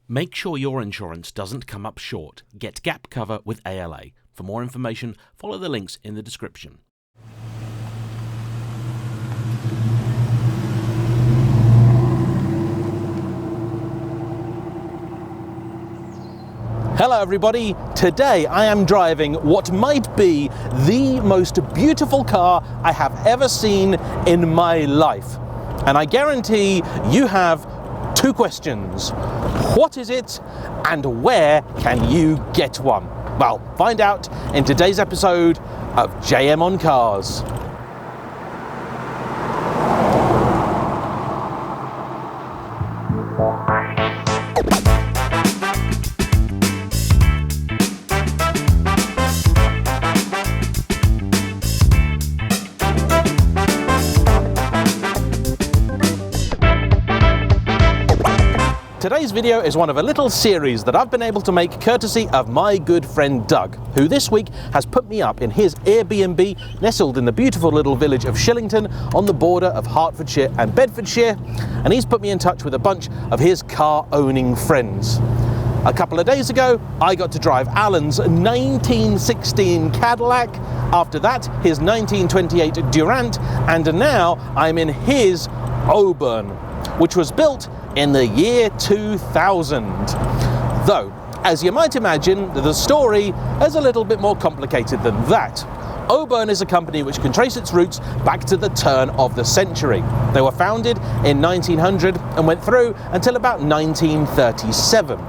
Make sure your insurance doesn't come up short. Get gap cover with ALA. For more information, follow the links in the description. Hello everybody, today I am driving what might be the most beautiful car I have ever seen in my life. And I guarantee you have two questions. What is it and where can you get one? Well, find out in today's episode of JayEmm on Cars. Today's video is one of a little series that I've been able to make courtesy of my good friend Doug, who this week has put me up in his Airbnb nestled in the beautiful little village of Shillington on the border of Hertfordshire and Bedfordshire, and he's put me in touch with a bunch of his car-owning friends. A couple of days ago, I got to drive Alan's 1916 Cadillac, after that his 1928 Durant, and now I'm in his Auburn, which was built in the year 2000. Though, as you might imagine, the story is a little bit more complicated than that. Auburn is a company which can trace its roots back to the turn of the century. They were founded in 1900 and went through until about 1937.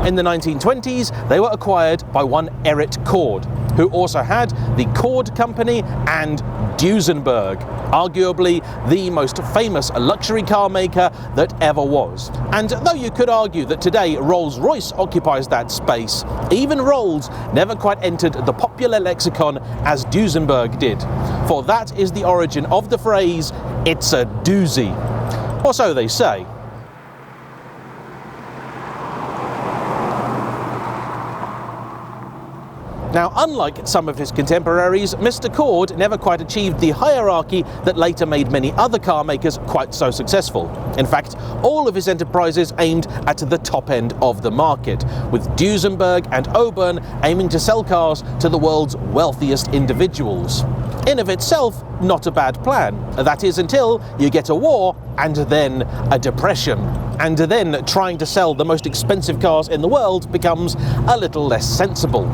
In the 1920s, they were acquired by one Eric Cord, who also had the Cord Company and Duesenberg, arguably the most famous luxury car maker that ever was. And though you could argue that today Rolls-Royce occupies that space, even Rolls never quite entered the popular lexicon as Duesenberg did. For that is the origin of the phrase, "It's a doozy." Or so they say. Now, unlike some of his contemporaries, Mr. Cord never quite achieved the hierarchy that later made many other car makers quite so successful. In fact, all of his enterprises aimed at the top end of the market, with Duesenberg and Auburn aiming to sell cars to the world's wealthiest individuals. In of itself, not a bad plan. That is, until you get a war and then a depression. And then trying to sell the most expensive cars in the world becomes a little less sensible.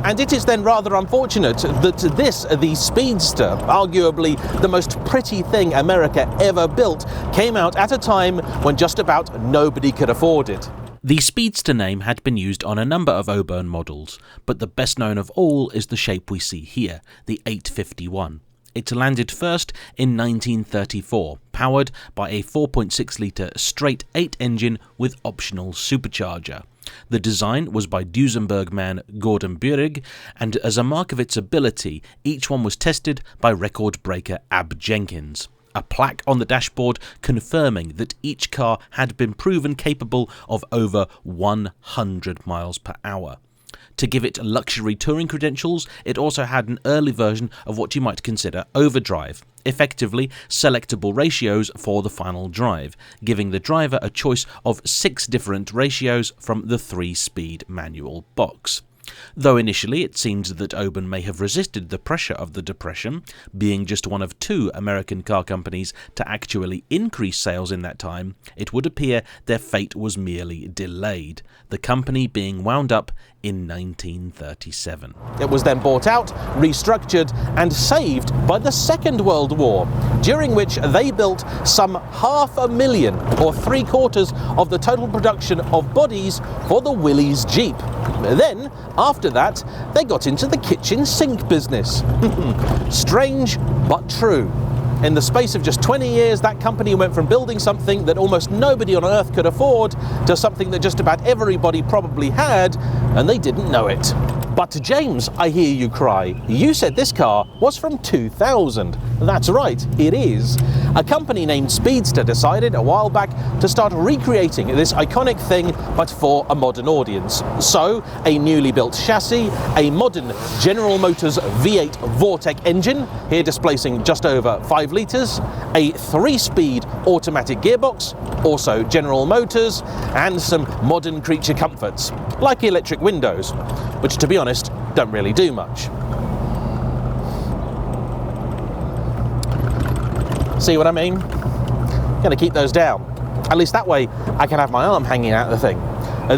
And it is then rather unfortunate that the Speedster, arguably the most pretty thing America ever built, came out at a time when just about nobody could afford it. The Speedster name had been used on a number of Auburn models, but the best known of all is the shape we see here, the 851. It landed first in 1934, powered by a 4.6-litre straight 8 engine with optional supercharger. The design was by Duesenberg man Gordon Burig, and as a mark of its ability, each one was tested by record breaker Ab Jenkins. A plaque on the dashboard confirming that each car had been proven capable of over 100 miles per hour. To give it luxury touring credentials, it also had an early version of what you might consider overdrive, effectively selectable ratios for the final drive, giving the driver a choice of 6 different ratios from the 3-speed manual box. Though initially it seems that Auburn may have resisted the pressure of the Depression, being just one of 2 American car companies to actually increase sales in that time, it would appear their fate was merely delayed, the company being wound up in 1937. It was then bought out, restructured and saved by the Second World War, during which they built some 500,000 or 3/4 of the total production of bodies for the Willys Jeep. Then, after that, they got into the kitchen sink business. Strange but true. In the space of just 20 years, that company went from building something that almost nobody on earth could afford to something that just about everybody probably had, and they didn't know it. But James, I hear you cry, you said this car was from 2000. That's right, it is. A company named Speedster decided a while back to start recreating this iconic thing, but for a modern audience. So, a newly built chassis, a modern General Motors V8 Vortec engine, here displacing just over 5 litres, a 3-speed automatic gearbox, also General Motors, and some modern creature comforts, like electric windows, which to be honest, don't really do much. See what I mean? Gonna keep those down. At least that way I can have my arm hanging out of the thing.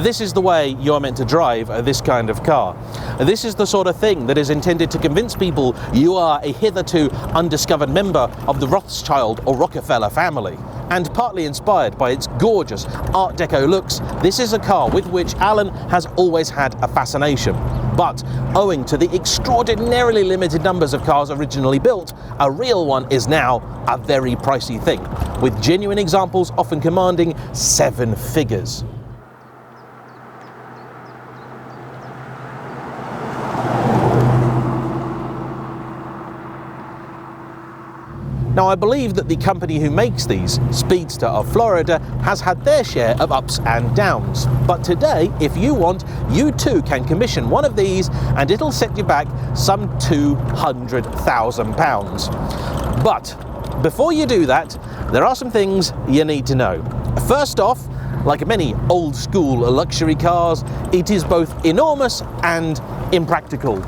This is the way you're meant to drive this kind of car. This is the sort of thing that is intended to convince people you are a hitherto undiscovered member of the Rothschild or Rockefeller family. And partly inspired by its gorgeous Art Deco looks, this is a car with which Alan has always had a fascination. But owing to the extraordinarily limited numbers of cars originally built, a real one is now a very pricey thing, with genuine examples often commanding 7 figures. Now, I believe that the company who makes these, Speedster of Florida, has had their share of ups and downs. But today, if you want, you too can commission one of these and it'll set you back some £200,000. But before you do that, there are some things you need to know. First off, like many old school luxury cars, it is both enormous and impractical.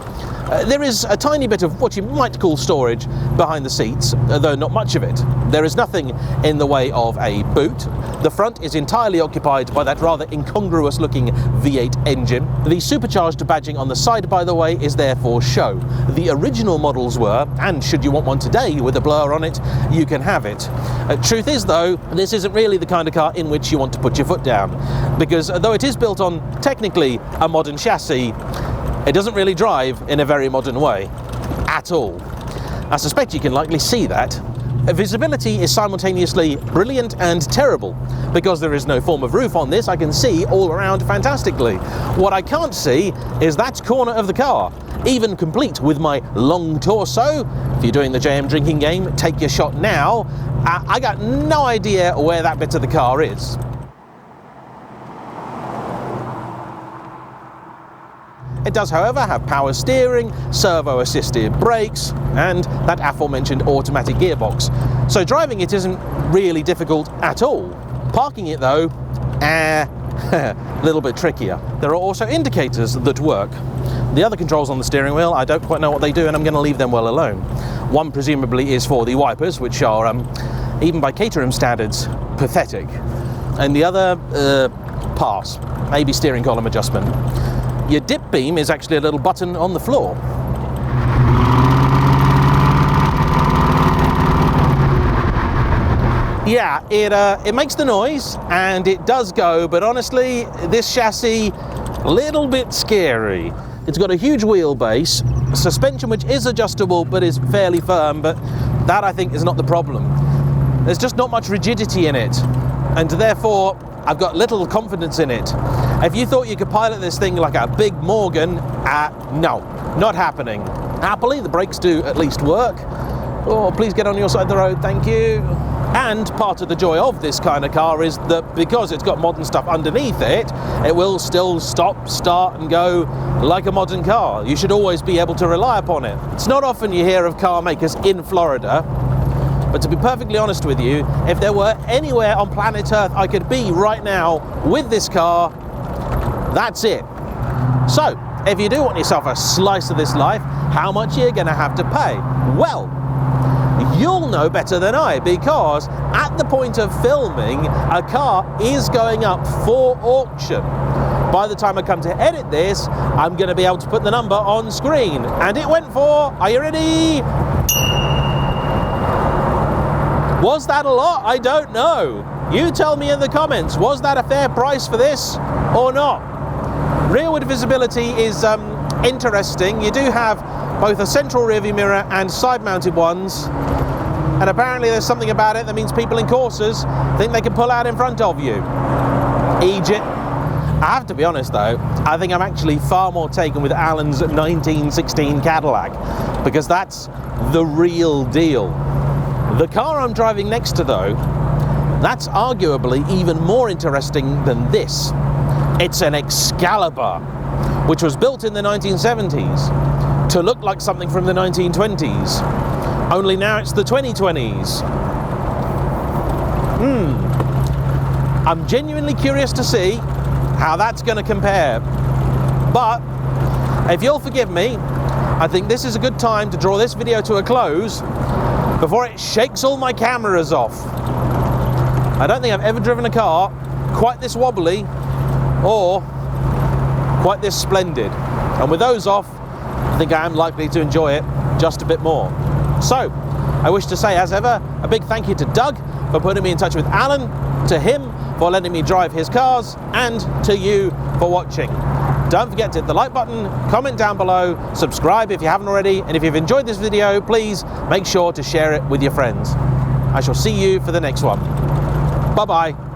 There is a tiny bit of what you might call storage behind the seats, though not much of it. There is nothing in the way of a boot. The front is entirely occupied by that rather incongruous looking V8 engine. The supercharged badging on the side, by the way, is there for show. The original models were, and should you want one today with a blur on it, you can have it. Truth is though, this isn't really the kind of car in which you want to put your foot down, because though it is built on technically a modern chassis, it doesn't really drive in a very modern way, at all. I suspect you can likely see that. Visibility is simultaneously brilliant and terrible. Because there is no form of roof on this, I can see all around fantastically. What I can't see is that corner of the car, even complete with my long torso. If you're doing the JayEmm drinking game, take your shot now. I got no idea where that bit of the car is. It does, however, have power steering, servo-assisted brakes, and that aforementioned automatic gearbox. So driving it isn't really difficult at all. Parking it, though, a little bit trickier. There are also indicators that work. The other controls on the steering wheel, I don't quite know what they do, and I'm going to leave them well alone. One presumably is for the wipers, which are, even by Caterham standards, pathetic. And the other, pass, maybe steering column adjustment. Your dip beam is actually a little button on the floor. Yeah, it makes the noise and it does go, but honestly, this chassis, a little bit scary. It's got a huge wheelbase, suspension which is adjustable but is fairly firm, but that I think is not the problem. There's just not much rigidity in it, and therefore I've got little confidence in it. If you thought you could pilot this thing like a big Morgan, no, not happening. Happily, the brakes do at least work. Oh, please get on your side of the road, thank you. And part of the joy of this kind of car is that because it's got modern stuff underneath it, it will still stop, start and go like a modern car. You should always be able to rely upon it. It's not often you hear of car makers in Florida, but to be perfectly honest with you, if there were anywhere on planet Earth I could be right now with this car, that's it. So, if you do want yourself a slice of this life, how much are you going to have to pay? Well, you'll know better than I, because at the point of filming, a car is going up for auction. By the time I come to edit this, I'm going to be able to put the number on screen. And it went for, are you ready? Was that a lot? I don't know. You tell me in the comments, was that a fair price for this or not? Rearward visibility is interesting. You do have both a central rearview mirror and side-mounted ones, and apparently there's something about it that means people in Corsas think they can pull out in front of you. Egypt. I have to be honest though, I think I'm actually far more taken with Alan's 1916 Cadillac, because that's the real deal. The car I'm driving next to though, that's arguably even more interesting than this. It's an Excalibur, which was built in the 1970s to look like something from the 1920s, only now it's the 2020s. I'm genuinely curious to see how that's going to compare. But if you'll forgive me, I think this is a good time to draw this video to a close before it shakes all my cameras off. I don't think I've ever driven a car quite this wobbly or quite this splendid. And with those off, I think I am likely to enjoy it just a bit more. So, I wish to say, as ever, a big thank you to Doug for putting me in touch with Alan, to him for letting me drive his cars, and to you for watching. Don't forget to hit the like button, comment down below, subscribe if you haven't already, and if you've enjoyed this video, please make sure to share it with your friends. I shall see you for the next one. Bye-bye.